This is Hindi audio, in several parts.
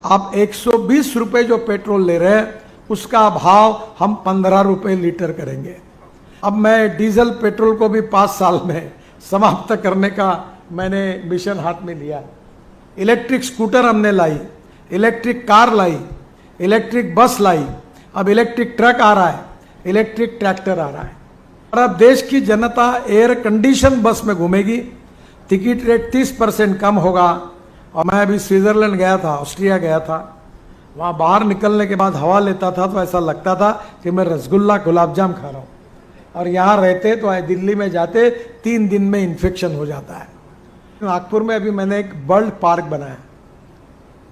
आप 120 रुपए जो पेट्रोल ले रहे हैं उसका भाव हम 15 रुपए लीटर करेंगे। अब मैं डीजल पेट्रोल को भी 5 साल में समाप्त करने का मैंने मिशन हाथ में लिया। इलेक्ट्रिक स्कूटर हमने लाई, इलेक्ट्रिक कार लाई, इलेक्ट्रिक बस लाई, अब इलेक्ट्रिक ट्रक आ रहा है, इलेक्ट्रिक ट्रैक्टर आ रहा है। और अब देश की जनता एयर कंडीशन बस में घूमेगी, टिकट रेट 30% कम होगा। और मैं अभी स्विट्जरलैंड गया था, ऑस्ट्रिया गया था, वहाँ बाहर निकलने के बाद हवा लेता था तो ऐसा लगता था कि मैं रसगुल्ला गुलाब जाम खा रहा हूँ। और यहाँ रहते तो दिल्ली में जाते 3 दिन में इन्फेक्शन हो जाता है। नागपुर में अभी मैंने एक बर्ड पार्क बनाया,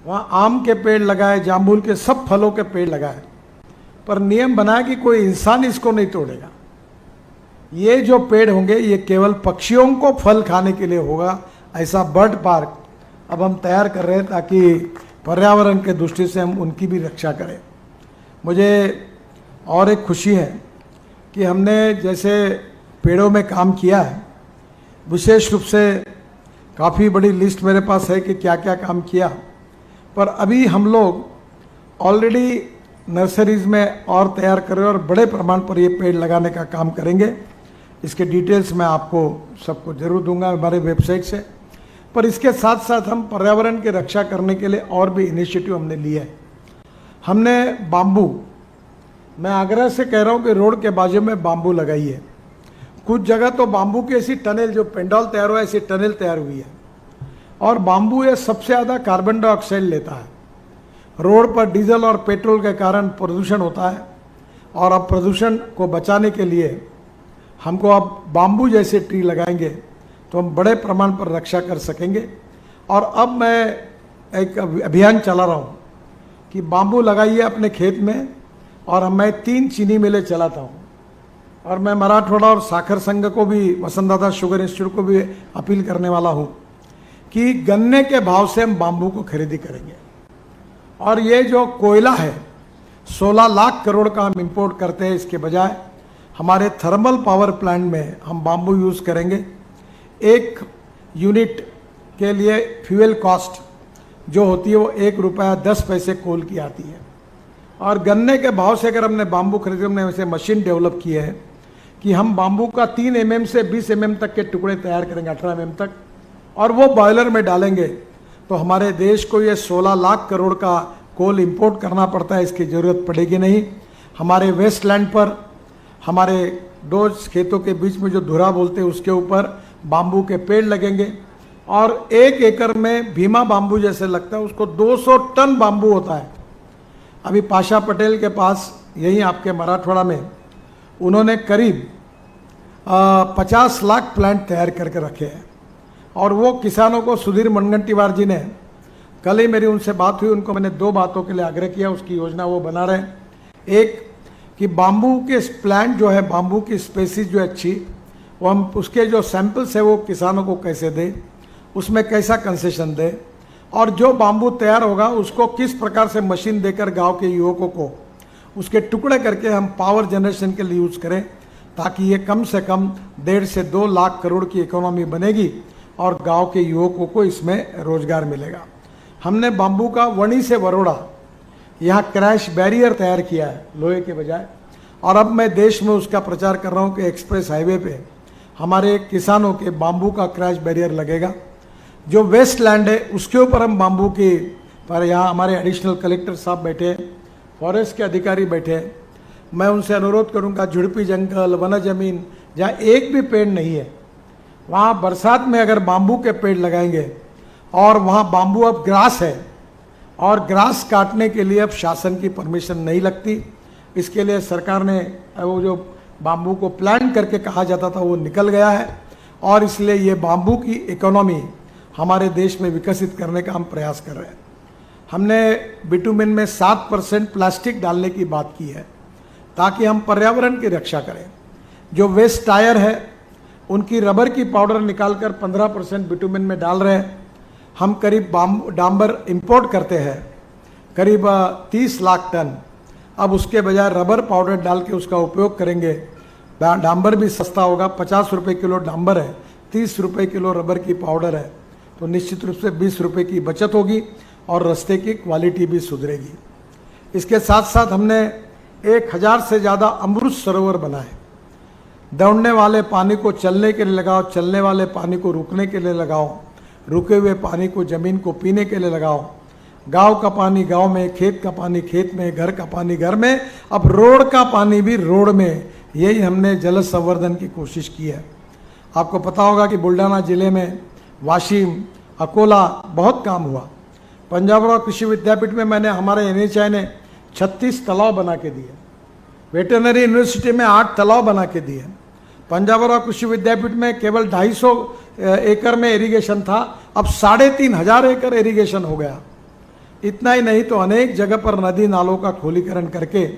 वहाँ आम के पेड़ लगाए, जामुन के सब फलों के पेड़ लगाए, पर नियम बनाया कि कोई इंसान इसको नहीं तोड़ेगा। ये जो पेड़ होंगे ये केवल पक्षियों को फल खाने के लिए होगा। ऐसा बर्ड पार्क अब हम तैयार कर रहे हैं ताकि पर्यावरण के दृष्टि से हम उनकी भी रक्षा करें। मुझे और एक खुशी है कि हमने जैसे पेड़ों में काम किया है, विशेष रूप से काफ़ी बड़ी लिस्ट मेरे पास है कि क्या क्या काम किया, पर अभी हम लोग ऑलरेडी नर्सरीज में और तैयार कर रहे हैं और बड़े प्रमाण पर ये पेड़ लगाने का काम करेंगे। इसके डिटेल्स मैं आपको सबको जरूर दूंगा हमारे वेबसाइट से। पर इसके साथ साथ हम पर्यावरण की रक्षा करने के लिए और भी इनिशिएटिव हमने लिए है। हमने बाम्बू, मैं आग्रह से कह रहा हूँ कि रोड के बाजू में बाम्बू लगाइए। कुछ जगह तो बाम्बू की ऐसी टनल, जो पेंडॉल तैयार हुआ है ऐसी टनल तैयार हुई है। और बाम्बू ये सबसे ज़्यादा कार्बन डाइऑक्साइड लेता है। रोड पर डीजल और पेट्रोल के कारण प्रदूषण होता है, और अब प्रदूषण को बचाने के लिए हमको अब बाम्बू जैसे ट्री लगाएंगे तो हम बड़े प्रमाण पर रक्षा कर सकेंगे। और अब मैं एक अभियान चला रहा हूँ कि बाम्बू लगाइए अपने खेत में, और मैं 3 चीनी मिलें चलाता हूँ। और मैं मराठवाड़ा और साखर संघ को भी, वसंतदाता शुगर इंस्टीट्यूट को भी अपील करने वाला हूँ कि गन्ने के भाव से हम बाम्बू को खरीदी करेंगे। और ये जो कोयला है 16 लाख करोड़ का हम इंपोर्ट करते हैं, इसके बजाय हमारे थर्मल पावर प्लांट में हम बाम्बू यूज़ करेंगे। 1 यूनिट के लिए फ्यूल कॉस्ट जो होती है वो 1 रुपया 10 पैसे कोल की आती है। और गन्ने के भाव से अगर हमने बाम्बू खरीदे, हमने वैसे मशीन डेवलप की है कि हम बाम्बू का 3 mm से 20 mm तक के टुकड़े तैयार करेंगे, 18 mm तक, और वो बॉयलर में डालेंगे तो हमारे देश को ये 16 लाख करोड़ का कोल इंपोर्ट करना पड़ता है, इसकी ज़रूरत पड़ेगी नहीं। हमारे वेस्टलैंड पर, हमारे 2 खेतों के बीच में जो धुरा बोलते हैं उसके ऊपर बाम्बू के पेड़ लगेंगे। और 1 एकड़ में भीमा बाम्बू जैसे लगता है, उसको 200 टन बाम्बू होता है। अभी पाशा पटेल के पास यहीं आपके मराठवाड़ा में उन्होंने करीब 50 लाख प्लांट तैयार करके रखे हैं। और वो किसानों को, सुधीर मुनगंटीवार जी ने, कल ही मेरी उनसे बात हुई, उनको मैंने 2 बातों के लिए आग्रह किया, उसकी योजना वो बना रहे हैं। एक कि बाम्बू के प्लांट जो है, बाम्बू की स्पेसीज जो अच्छी, वो हम उसके जो सैंपल्स है वो किसानों को कैसे दें, उसमें कैसा कंसेशन दें, और जो बाम्बू तैयार होगा उसको किस प्रकार से मशीन देकर गांव के युवकों को उसके टुकड़े करके हम पावर जनरेशन के लिए यूज़ करें, ताकि ये कम से कम 1.5 से 2 लाख करोड़ की इकोनॉमी बनेगी और गांव के युवकों को इसमें रोजगार मिलेगा। हमने बाम्बू का वणी से वरोड़ा यहाँ क्रैश बैरियर तैयार किया है लोहे के बजाय, और अब मैं देश में उसका प्रचार कर रहा हूँ कि एक्सप्रेस हाईवे पे हमारे किसानों के बाम्बू का क्रैश बैरियर लगेगा। जो वेस्ट लैंड है उसके ऊपर हम बाम्बू की, पर यहाँ हमारे एडिशनल कलेक्टर साहब बैठे, फॉरेस्ट के अधिकारी बैठे, मैं उनसे अनुरोध करूँगा झुड़पी जंगल, वन जमीन जहाँ एक भी पेड़ नहीं है, वहाँ बरसात में अगर बाम्बू के पेड़ लगाएंगे, और वहाँ बाम्बू अब ग्रास है, और ग्रास काटने के लिए अब शासन की परमिशन नहीं लगती। इसके लिए सरकार ने वो जो बाम्बू को प्लांट करके कहा जाता था वो निकल गया है, और इसलिए ये बाम्बू की इकोनॉमी हमारे देश में विकसित करने का हम प्रयास कर रहे हैं। हमने बिटुमिन में 7% प्लास्टिक डालने की बात की है, ताकि हम पर्यावरण की रक्षा करें। जो वेस्ट टायर है उनकी रबर की पाउडर निकालकर 15% बिटुमिन में डाल रहे हैं। हम करीब डांबर इंपोर्ट करते हैं, करीब 30 लाख टन। अब उसके बजाय रबर पाउडर डाल के उसका उपयोग करेंगे। डांबर भी सस्ता होगा, 50 रुपये किलो डांबर है, 30 रुपये किलो रबर की पाउडर है, तो निश्चित रूप से 20 रुपये की बचत होगी। और रास्ते की क्वालिटी भी सुधरेगी। इसके साथ साथ हमने 1000 से ज़्यादा अमृत सरोवर बनाए। दौड़ने वाले पानी को चलने के लिए लगाओ, चलने वाले पानी को रुकने के लिए लगाओ, रुके हुए पानी को ज़मीन को पीने के लिए लगाओ। गांव का पानी गांव में, खेत का पानी खेत में, घर का पानी घर में, अब रोड का पानी भी रोड में। यही हमने जल संवर्धन की कोशिश की है। आपको पता होगा कि बुल्ढाना जिले में वाशिम, अकोला बहुत काम हुआ। पंजाबराव कृषि विद्यापीठ में मैंने हमारे NHI ने 36 तालाब बना के दिए। वेटरनरी यूनिवर्सिटी में 8 तालाब बना के दिए। पंजाबराव कृषि विद्यापीठ में केवल 250 एकड़ में इरिगेशन था, अब 3500 एकड़ इरिगेशन हो गया। इतना ही नहीं तो अनेक जगह पर नदी नालों का खोलीकरण करके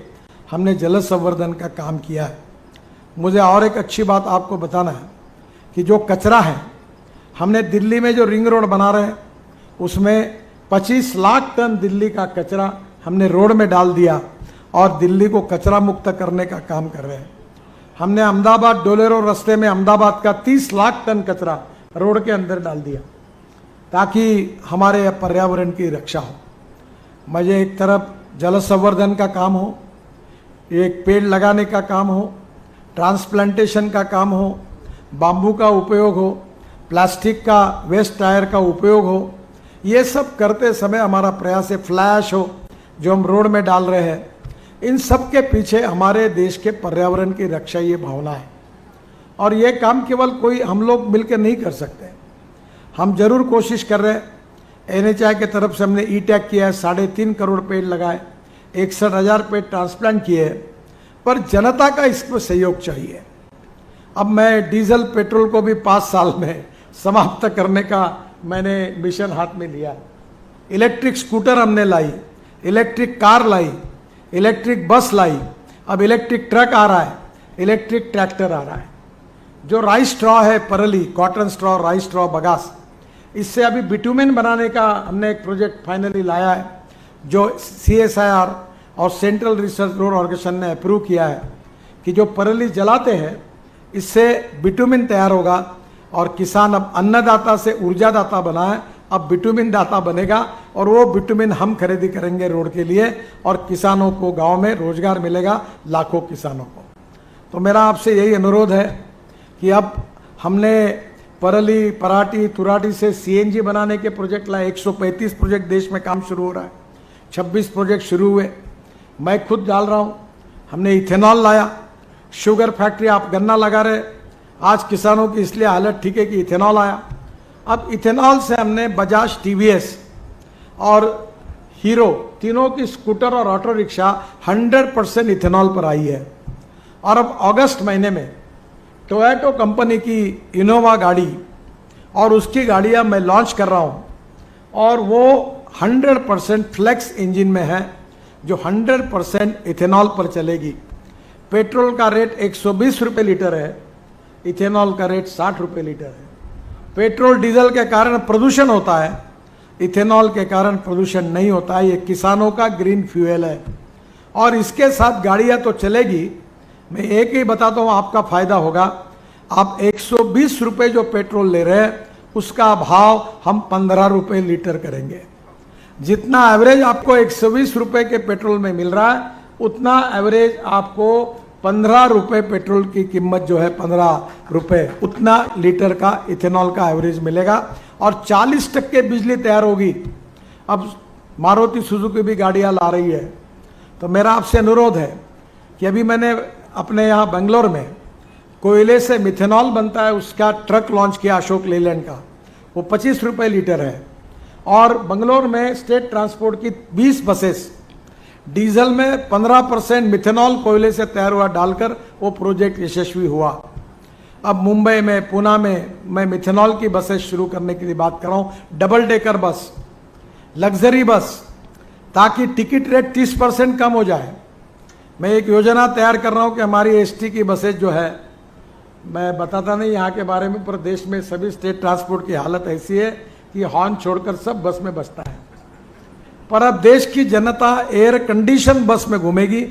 हमने जल संवर्धन का काम किया है। मुझे और एक अच्छी बात आपको बताना है कि जो कचरा है, हमने दिल्ली में जो रिंग रोड बना रहे हैं उसमें 25 लाख टन दिल्ली का कचरा हमने रोड में डाल दिया और दिल्ली को कचरा मुक्त करने का काम कर रहे हैं। हमने अहमदाबाद डोलेरो रास्ते में अहमदाबाद का 30 लाख टन कचरा रोड के अंदर डाल दिया ताकि हमारे पर्यावरण की रक्षा हो। मुझे एक तरफ जल संवर्धन का काम हो, एक पेड़ लगाने का काम हो, ट्रांसप्लांटेशन का काम हो, बाम्बू का उपयोग हो, प्लास्टिक का वेस्ट टायर का उपयोग हो, ये सब करते समय हमारा प्रयास है फ्लैश हो जो हम रोड में डाल रहे हैं। इन सब के पीछे हमारे देश के पर्यावरण की रक्षा ये भावना है। और ये काम केवल कोई हम लोग मिलकर नहीं कर सकते, हम जरूर कोशिश कर रहे हैं। NHI के तरफ से हमने E-Tech किया है, 3.5 करोड़ पेड़ लगाए, 61,000 पेड़ ट्रांसप्लांट किए, पर जनता का इसमें सहयोग चाहिए। अब मैं डीजल पेट्रोल को भी 5 साल में समाप्त करने का मैंने मिशन हाथ में लिया। इलेक्ट्रिक स्कूटर हमने लाई, इलेक्ट्रिक कार लाई, इलेक्ट्रिक बस लाई, अब इलेक्ट्रिक ट्रक आ रहा है, इलेक्ट्रिक ट्रैक्टर आ रहा है। जो राइस स्ट्रॉ है परली, cotton straw, rice straw, bagasse, इससे अभी बिटुमेन बनाने का हमने एक प्रोजेक्ट फाइनली लाया है जो CSIR और सेंट्रल रिसर्च रोड ऑर्गेनाइजेशन ने अप्रूव किया है कि जो परली जलाते हैं इससे बिटुमेन तैयार होगा और किसान अब अन्नदाता से ऊर्जादाता बना है, अब बिटुमेन दाता बनेगा और वो बिटुमेन हम खरीदी करेंगे रोड के लिए और किसानों को गांव में रोजगार मिलेगा, लाखों किसानों को। तो मेरा आपसे यही अनुरोध है कि अब हमने परली, पराठी, तुराठी से CNG बनाने के प्रोजेक्ट लाए। 135 प्रोजेक्ट देश में काम शुरू हो रहा है, 26 प्रोजेक्ट शुरू हुए, मैं खुद डाल रहा हूँ। हमने इथेनॉल लाया, शुगर फैक्ट्री, आप गन्ना लगा रहे, आज किसानों की इसलिए हालत ठीक है कि इथेनॉल आया। अब इथेनॉल से हमने बजाज, TVS और हीरो तीनों की स्कूटर और ऑटो रिक्शा 100% इथेनॉल पर आई है। और अब अगस्त महीने में टोयोटो कंपनी की इनोवा गाड़ी और उसकी गाड़ियां मैं लॉन्च कर रहा हूं और वो 100% फ्लेक्स इंजन में है जो 100% इथेनॉल पर चलेगी। पेट्रोल का रेट 120 रुपये लीटर है, इथेनॉल का रेट 60 रुपये लीटर है। पेट्रोल डीजल के कारण प्रदूषण होता है, इथेनॉल के कारण प्रदूषण नहीं होता है। ये किसानों का ग्रीन फ्यूल है और इसके साथ गाड़ियां तो चलेगी। मैं एक ही बताता हूँ, आपका फायदा होगा। आप 120 रुपये जो पेट्रोल ले रहे हैं उसका भाव हम 15 रुपये लीटर करेंगे। जितना एवरेज आपको 120 रुपये के पेट्रोल में मिल रहा है उतना एवरेज आपको 15 रुपये पेट्रोल की कीमत जो है 15 रुपये उतना लीटर का इथेनॉल का एवरेज मिलेगा और 40% बिजली तैयार होगी। अब मारुति सुजुकी भी गाड़ियाँ ला रही है। तो मेरा आपसे अनुरोध है कि अभी मैंने अपने यहाँ बेंगलोर में कोयले से मिथेनॉल बनता है उसका ट्रक लॉन्च किया, अशोक लेलैंड का, वो 25 रुपये लीटर है। और बेंगलोर में स्टेट ट्रांसपोर्ट की 20 बसेस डीजल में 15% मिथेनॉल कोयले से तैयार हुआ डालकर वो प्रोजेक्ट यशस्वी हुआ। अब मुंबई में, पुणे में मैं मिथेनॉल की बसेस शुरू करने के लिए बात कर रहा हूँ, double decker bus, luxury bus, ताकि टिकट रेट 30% कम हो जाए। मैं एक योजना तैयार कर रहा हूँ कि हमारी ST की बसेज जो है, मैं बताता नहीं यहाँ के बारे में, पर देश में सभी स्टेट ट्रांसपोर्ट की हालत ऐसी है कि हॉर्न छोड़कर सब बस में बजता है। पर अब देश की जनता एयर कंडीशन बस में घूमेगी,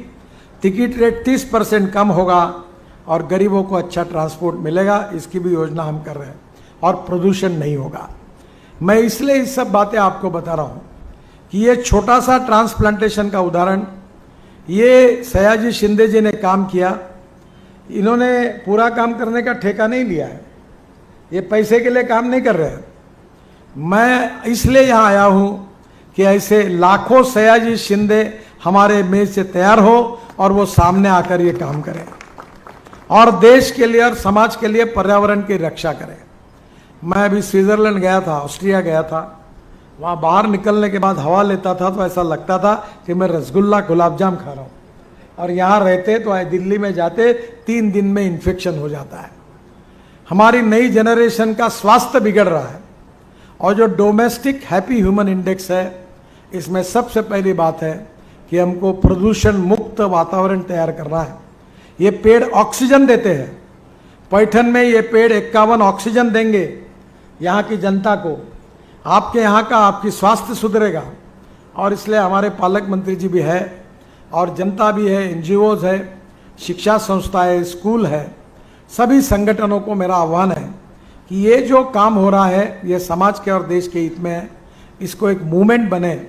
टिकट रेट 30% कम होगा और गरीबों को अच्छा ट्रांसपोर्ट मिलेगा। इसकी भी योजना हम कर रहे हैं और प्रदूषण नहीं होगा। मैं इसलिए इस सब बातें आपको बता रहा हूँ कि ये छोटा सा ट्रांसप्लांटेशन का उदाहरण ये सयाजी शिंदे जी ने काम किया। इन्होंने पूरा काम करने का ठेका नहीं लिया है, ये पैसे के लिए काम नहीं कर रहे हैं। मैं इसलिए यहाँ आया हूँ कि ऐसे लाखों सयाजी शिंदे हमारे मेज से तैयार हो और वो सामने आकर ये काम करें और देश के लिए और समाज के लिए पर्यावरण की रक्षा करें। मैं अभी स्विट्जरलैंड गया था, ऑस्ट्रिया गया था। वहाँ बाहर निकलने के बाद हवा लेता था तो ऐसा लगता था कि मैं रसगुल्ला गुलाब जाम खा रहा हूँ, और यहाँ रहते तो दिल्ली में जाते 3 दिन में इन्फेक्शन हो जाता है। हमारी नई जनरेशन का स्वास्थ्य बिगड़ रहा है, और जो डोमेस्टिक हैप्पी ह्यूमन इंडेक्स है, इसमें सबसे पहली बात है कि हमको प्रदूषण मुक्त वातावरण तैयार करना है। ये पेड़ ऑक्सीजन देते हैं। पैठन में ये पेड़ 51 ऑक्सीजन देंगे यहाँ की जनता को। आपके यहाँ का आपकी स्वास्थ्य सुधरेगा, और इसलिए हमारे पालक मंत्री जी भी है और जनता भी है, NGOs है, शिक्षा संस्था है, स्कूल है, सभी संगठनों को मेरा आह्वान है कि ये जो काम हो रहा है ये समाज के और देश के हित में है। इसको एक मूवमेंट बने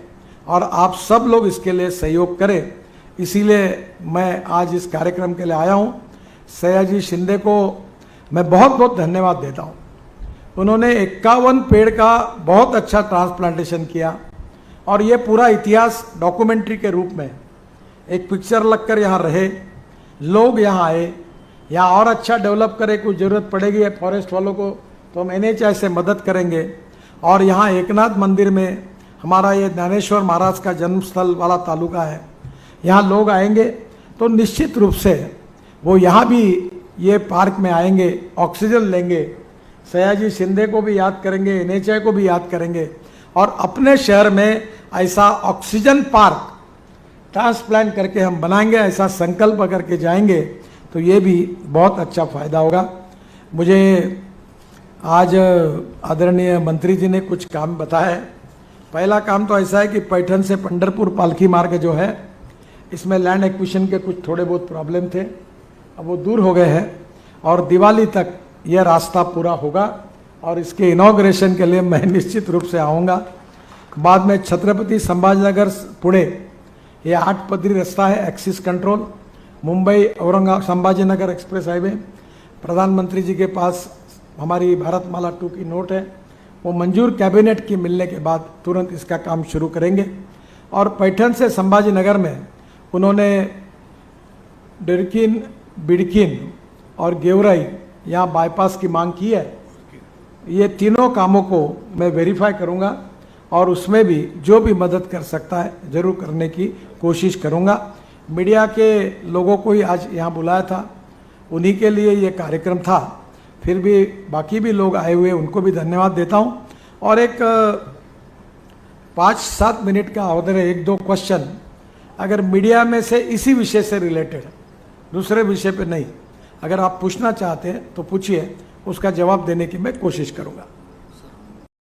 और आप सब लोग इसके लिए सहयोग करें। इसीलिए मैं आज इस कार्यक्रम के लिए आया हूँ। सयाजी शिंदे को मैं बहुत बहुत धन्यवाद देता हूँ। उन्होंने 51 पेड़ का बहुत अच्छा ट्रांसप्लांटेशन किया, और ये पूरा इतिहास डॉक्यूमेंट्री के रूप में एक पिक्चर लगकर यहाँ रहे, लोग यहाँ आए, यहाँ और अच्छा डेवलप करे। कुछ ज़रूरत पड़ेगी फॉरेस्ट वालों को तो हम NHI से मदद करेंगे। और यहाँ एकनाथ मंदिर में हमारा ये ज्ञानेश्वर महाराज का जन्मस्थल वाला तालुका है, यहाँ लोग आएंगे तो निश्चित रूप से वो यहाँ भी ये पार्क में आएंगे, ऑक्सीजन लेंगे, सयाजी शिंदे को भी याद करेंगे, NHI को भी याद करेंगे, और अपने शहर में ऐसा ऑक्सीजन पार्क ट्रांसप्लांट करके हम बनाएंगे। ऐसा संकल्प करके जाएंगे तो ये भी बहुत अच्छा फायदा होगा। मुझे आज आदरणीय मंत्री जी ने कुछ काम बताया है। पहला काम तो ऐसा है कि पैठन से पंढरपुर पालकी मार्ग जो है, इसमें लैंड एक्विजिशन के कुछ थोड़े बहुत प्रॉब्लम थे, अब वो दूर हो गए हैं, और दिवाली तक यह रास्ता पूरा होगा, और इसके इनॉग्रेशन के लिए मैं निश्चित रूप से आऊँगा। बाद में छत्रपति संभाजीनगर पुणे ये 8 पदरी रास्ता है, axis control, Mumbai Aurangabad Sambhajinagar express highway. प्रधानमंत्री जी के पास हमारी भारतमाला 2 की नोट है, वो मंजूर कैबिनेट की मिलने के बाद तुरंत इसका काम शुरू करेंगे। और पैठन से संभाजीनगर में उन्होंने डिरकिन, बिडकिन और गेवराई यहाँ बाईपास की मांग की है। ये तीनों कामों को मैं वेरीफाई करूँगा, और उसमें भी जो भी मदद कर सकता है ज़रूर करने की कोशिश करूँगा। मीडिया के लोगों को ही आज यहाँ बुलाया था, उन्हीं के लिए ये कार्यक्रम था। फिर भी बाकी भी लोग आए हुए, उनको भी धन्यवाद देता हूँ। और एक 5-7 मिनट का अवधि है, 1-2 क्वेश्चन अगर मीडिया में से इसी विषय से रिलेटेड, दूसरे विषय पे नहीं, अगर आप पूछना चाहते हैं तो पूछिए, उसका जवाब देने की मैं कोशिश करूँगा।